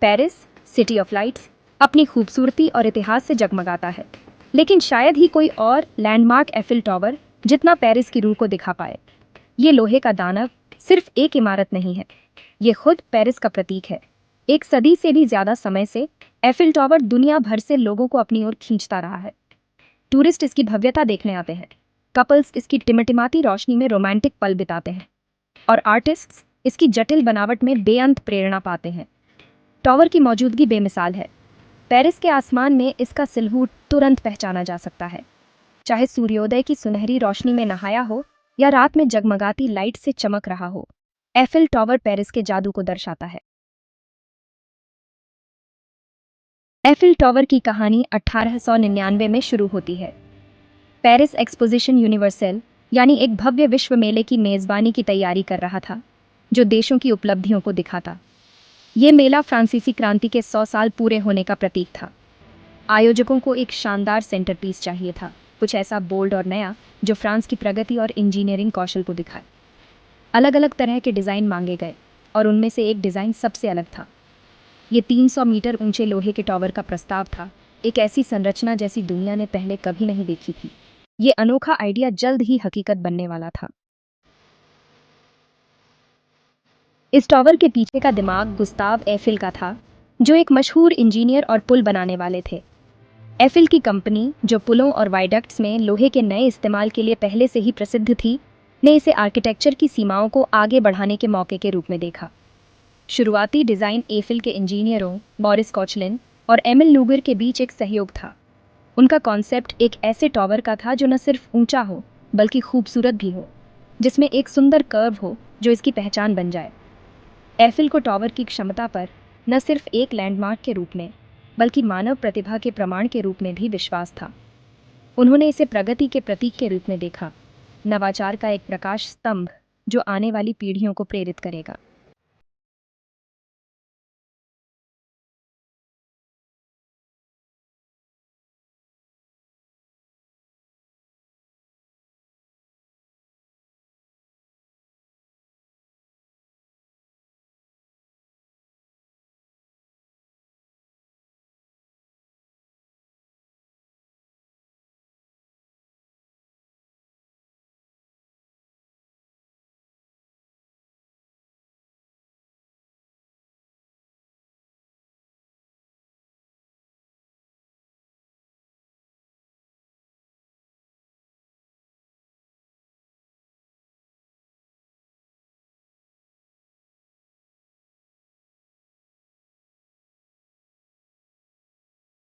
Paris, city of lights, अपनी खूबसूरती और इतिहास से जगमगाता है, लेकिन शायद ही कोई और लैंडमार्क एफिल टावर जितना पेरिस की रूह को दिखा पाए। ये लोहे का दानव सिर्फ एक इमारत नहीं है, ये खुद पेरिस का प्रतीक है। एक सदी से भी ज्यादा समय से एफिल टावर दुनिया भर से लोगों को अपनी ओर खींचता रहा है। टूरिस्ट इसकी भव्यता देखने आते हैं, कपल्स इसकी टिमटिमाती रोशनी में रोमांटिक पल बिताते हैं, और आर्टिस्ट्स इसकी जटिल बनावट में बेअंत प्रेरणा पाते हैं। टावर की मौजूदगी बेमिसाल है। पेरिस के आसमान में इसका सिलहूट तुरंत पहचाना जा सकता है, चाहे सूर्योदय की सुनहरी रोशनी में नहाया हो या रात में जगमगाती लाइट से चमक रहा हो। एफिल टावर पेरिस के जादू को दर्शाता है। एफिल टावर की कहानी 1899 में शुरू होती है। पेरिस एक्सपोजिशन यूनिवर्सल यानी एक भव्य विश्व मेले की मेजबानी की तैयारी कर रहा था, जो देशों की उपलब्धियों को दिखाता। ये मेला फ्रांसीसी क्रांति के 100 साल पूरे होने का प्रतीक था। आयोजकों को एक शानदार सेंटरपीस चाहिए था, कुछ ऐसा बोल्ड और नया जो फ्रांस की प्रगति और इंजीनियरिंग कौशल को दिखाए। अलग अलग तरह के डिज़ाइन मांगे गए, और उनमें से एक डिज़ाइन सबसे अलग था। ये 300 मीटर ऊंचे लोहे के टावर का प्रस्ताव था, एक ऐसी संरचना जैसी दुनिया ने पहले कभी नहीं देखी थी। ये अनोखा आइडिया जल्द ही हकीकत बनने वाला था। इस टावर के पीछे का दिमाग गुस्ताव एफिल का था, जो एक मशहूर इंजीनियर और पुल बनाने वाले थे। एफिल की कंपनी, जो पुलों और वायडक्ट्स में लोहे के नए इस्तेमाल के लिए पहले से ही प्रसिद्ध थी, ने इसे आर्किटेक्चर की सीमाओं को आगे बढ़ाने के मौके के रूप में देखा। शुरुआती डिज़ाइन एफिल के इंजीनियरों मॉरिस कोचलिन और एमिल लूगर के बीच एक सहयोग था। उनका कॉन्सेप्ट एक ऐसे टावर का था जो न सिर्फ ऊंचा हो, बल्कि खूबसूरत भी हो, जिसमें एक सुंदर कर्व हो जो इसकी पहचान बन जाए। एफिल को टावर की क्षमता पर न सिर्फ एक लैंडमार्क के रूप में, बल्कि मानव प्रतिभा के प्रमाण के रूप में भी विश्वास था। उन्होंने इसे प्रगति के प्रतीक के रूप में देखा, नवाचार का एक प्रकाश स्तंभ जो आने वाली पीढ़ियों को प्रेरित करेगा।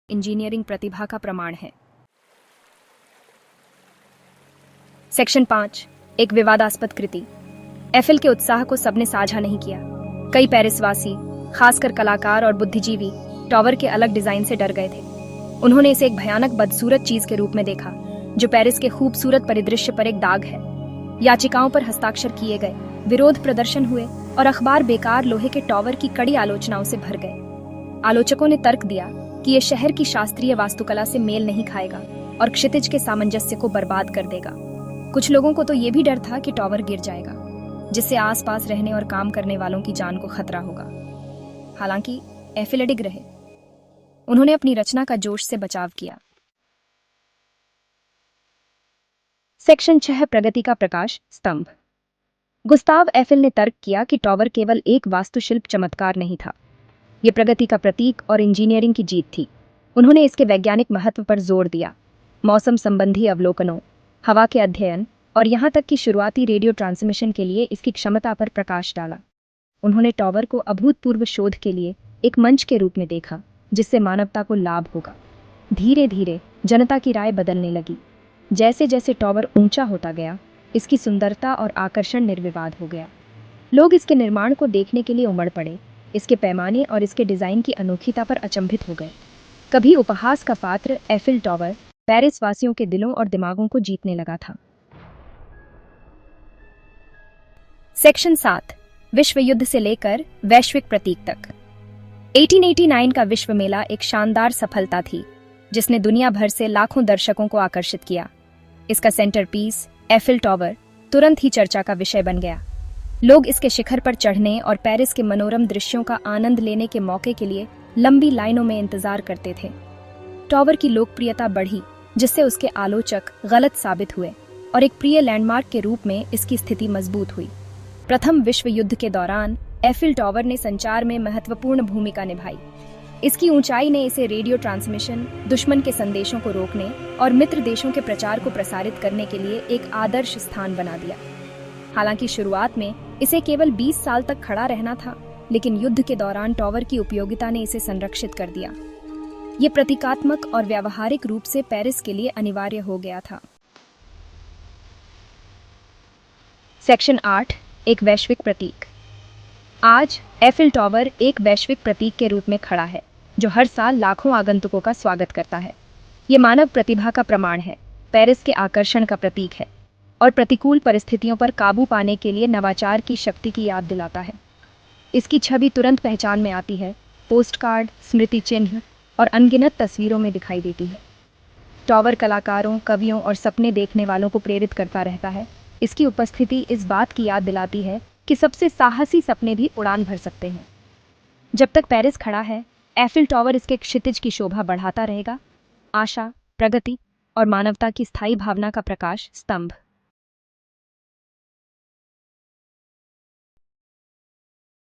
इंजीनियरिंग प्रतिभा का प्रमाण है। सेक्शन 5, एक विवादास्पद कृति। एफिल के उत्साह को सबने साझा नहीं किया। कई पेरिसवासी, खासकर कलाकार और बुद्धिजीवी, टावर के अलग डिजाइन से डर गए थे। उन्होंने इसे एक भयानक बदसूरत चीज के रूप में देखा, जो पेरिस के खूबसूरत परिदृश्य पर एक दाग है। याचिकाओं पर हस्ताक्षर किए गए, विरोध प्रदर्शन हुए, और अखबार बेकार लोहे के टावर की कड़ी आलोचनाओं से भर गए। आलोचकों ने तर्क दिया कि यह शहर की शास्त्रीय वास्तुकला से मेल नहीं खाएगा और क्षितिज के सामंजस्य को बर्बाद कर देगा। कुछ लोगों को तो यह भी डर था कि टावर गिर जाएगा, जिससे आसपास रहने और काम करने वालों की जान को खतरा होगा। हालांकि एफिल अडिग रहे। उन्होंने अपनी रचना का जोश से बचाव किया। सेक्शन 6, प्रगति का प्रकाश स्तंभ। गुस्ताव एफिल ने तर्क किया कि टावर केवल एक वास्तुशिल्प चमत्कार नहीं था, ये प्रगति का प्रतीक और इंजीनियरिंग की जीत थी। उन्होंने इसके वैज्ञानिक महत्व पर जोर दिया, मौसम संबंधी अवलोकनों, हवा के अध्ययन और यहाँ तक कि शुरुआती रेडियो ट्रांसमिशन के लिए इसकी क्षमता पर प्रकाश डाला। उन्होंने टावर को अभूतपूर्व शोध के लिए एक मंच के रूप में देखा, जिससे मानवता को लाभ होगा। धीरे धीरे जनता की राय बदलने लगी। जैसे जैसे टावर ऊंचा होता गया, इसकी सुंदरता और आकर्षण निर्विवाद हो गया। लोग इसके निर्माण को देखने के लिए उमड़ पड़े, इसके पैमाने और इसके डिजाइन की अनोखीता पर अचंभित हो गए। कभी उपहास का पात्र एफिल टावर पेरिस वासियों के दिलों और दिमागों को जीतने लगा था। सेक्शन 7, विश्व युद्ध से लेकर वैश्विक प्रतीक तक। 1889 का विश्व मेला एक शानदार सफलता थी, जिसने दुनिया भर से लाखों दर्शकों को आकर्षित किया। इसका सेंटरपीस एफिल टावर तुरंत ही चर्चा का विषय बन गया। लोग इसके शिखर पर चढ़ने और पेरिस के मनोरम दृश्यों का आनंद लेने के मौके के लिए लंबी लाइनों में इंतजार करते थे। टॉवर की लोकप्रियता बढ़ी, जिससे उसके आलोचक गलत साबित हुए और एक प्रिय लैंडमार्क के रूप में इसकी स्थिति मजबूत हुई। प्रथम विश्व युद्ध के दौरान एफिल टॉवर ने संचार में महत्वपूर्ण भूमिका निभाई। इसकी ऊंचाई ने इसे रेडियो ट्रांसमिशन, दुश्मन के संदेशों को रोकने और मित्र देशों के प्रचार को प्रसारित करने के लिए एक आदर्श स्थान बना दिया। हालांकि शुरुआत में इसे केवल 20 साल तक खड़ा रहना था, लेकिन युद्ध के दौरान टॉवर की उपयोगिता ने इसे संरक्षित कर दिया। ये प्रतीकात्मक और व्यावहारिक रूप से पेरिस के लिए अनिवार्य हो गया था। सेक्शन 8, एक वैश्विक प्रतीक। आज एफिल टॉवर एक वैश्विक प्रतीक के रूप में खड़ा है, जो हर साल लाखों आगंतुकों का स्वागत करता है। ये मानव प्रतिभा का प्रमाण है, पेरिस के आकर्षण का प्रतीक है और प्रतिकूल परिस्थितियों पर काबू पाने के लिए नवाचार की शक्ति की याद दिलाता है। इसकी छवि तुरंत पहचान में आती है, पोस्टकार्ड, स्मृति चिन्ह और अनगिनत तस्वीरों में दिखाई देती है। टॉवर कलाकारों, कवियों और सपने देखने वालों को प्रेरित करता रहता है। इसकी उपस्थिति इस बात की याद दिलाती है कि सबसे साहसी सपने भी उड़ान भर सकते हैं। जब तक पेरिस खड़ा है, एफिल टॉवर इसके क्षितिज की शोभा बढ़ाता रहेगा, आशा, प्रगति और मानवता की स्थायी भावना का प्रकाश स्तंभ।